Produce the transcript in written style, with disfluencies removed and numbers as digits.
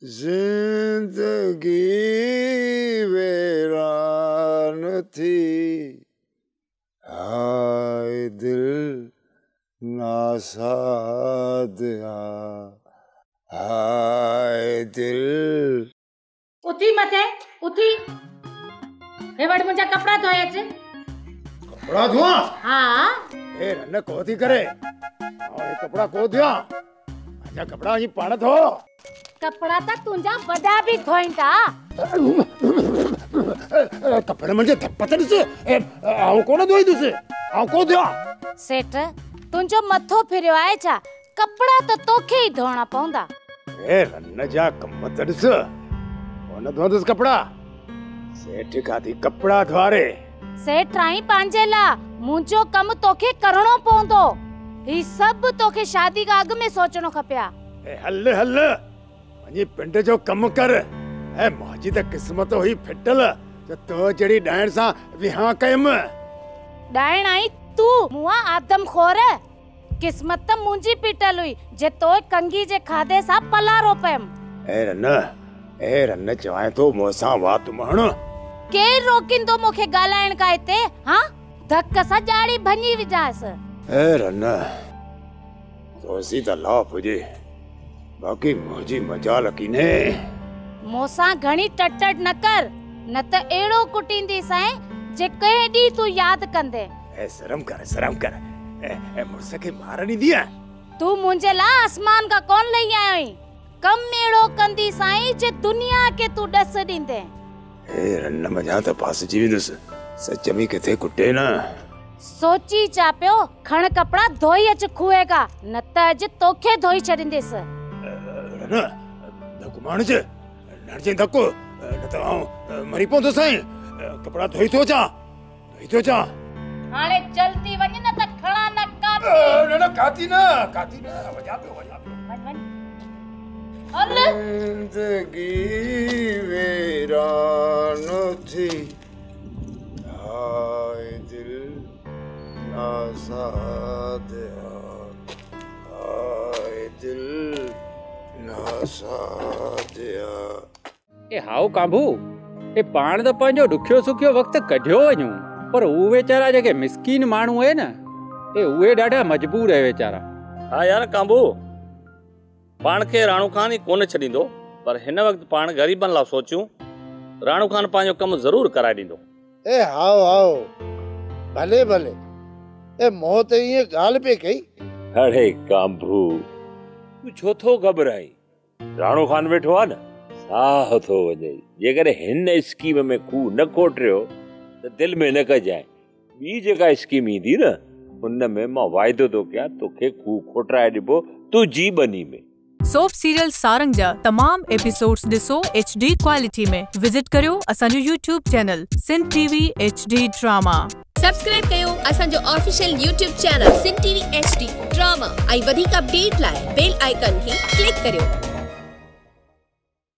जिंदगी वीरान थी, हाय दिल नासादिया, हाय दिल। उथी मथे उथी, हे वट मुंहिंजा कपड़ा धोया चे। कपड़ा धोआ? हाँ। ए रन को थी करे, और ये कपड़ा को धोया? अच्छा कपड़ा ही पाण धो। कपड़ा त तुंहिंजा वॾा बि धोइन था। कपड़े मुंहिंजे धपतनि से आऊं कोन धोई दुसे, आऊं को धोया? सेठ तुंहिंजो मथो फिरियो आहे छा? कपड़ा त तोखे ई धोणा पवंदा। ए रन जा कम तड़स कोन धोदस कपड़ा, सेठ खाती कपड़ा धोरे। सेठ आई पांजे ला मुंहिंजो कम तोखे करणो पवंदो। ही सब तोखे शादी का अग में सोचणो खपिया। ए हल हल वञी पिंड जो कम कर। ए मुंहिंजी त किस्मत हुई फिटल जो तो जड़ी डायण सां विहां कयम। डायण आई तू मुआ आदम खोर। किस्मत त मुंहिंजी पिटल हुई जे तो कंगी जे खाधे सां पलारो पयम। ए रन चवाए तो मोसां वात मण केर रोकिंदो मूंखे ॻाल्हाइण का हिते? हाँ धक सां ॼाड़ी भञी विझांस। ए रन तोसी त लाफ हुजे, बाक़ी मुंहिंजी मजाल कीने। मोसां घणी टटट न कर, न त एड़ो कुटींदी सां जे कहीं डी तू याद कंदे। ए शर्म कर ए मुर्स के मारनी दिया। तू मुंहिंजे ला आसमान का कौन लई आयो ही? कम एड़ो कंदी साईं जे दुनिया के तू डस दींदे। ए रन मजा त पास जीविंदुस, सच में किथे कुटे ना। सोची चा पियो खण कपड़ा धोई अच खुएगा, न त अज तोखे धोई छड़ींदेस। रन धक माण जे नरजे धको न त मरी पवंदो साईं। कपड़ा धोई तो चा हाणे जल्दी वञ न त खणा न काती। न काती न वजा पे वञ हल। जिंदगी वीरान थी, हाय दिल नासादिया, हाय दिल नासादिया। ए हाउ कांभू, ए पाण त पंहिंजो ॾुखियो सुखियो वक़्तु कढियो वञूं, पर उहे वेचारा जेके मिस्कीन माण्हू आहिनि न, उहे ॾाढा मजबूर आहे वेचारा। हाँ यार कांबू, पाण खे राणू खान ही कोन छॾींदो, पर हिन वक़्तु पाण ग़रीबनि लाइ सोचियूं, राणू खान पंहिंजो कमु ज़रूर कराए ॾींदो। ए हाओ भले ए मोह त ईअं ॻाल्हि पे कई। अरे कांभू तू छो थो घबराई? राणू खान वेठो आहे न, साह थो वॼे। जेकर हिन स्कीम में खूह न खोटिरियो त दिलि में न कजाए, ॿी जेका स्कीम ईंदी न उन में मां वाइदो थो कयां तोखे खूह खोटराए ॾिबो तुंहिंजी बनी में। सोप सीरियल सारंग जा तमाम एपिसोड्स ॾिसो HD क्वालिटी में। विजिट करियो असांजो YouTube channel Sindh TV HD drama. Subscribe कयो असांजो official YouTube channel Sindh TV HD drama. ऐं वधीक अपडेट लाइ बेल आइकन खे क्लिक करियो।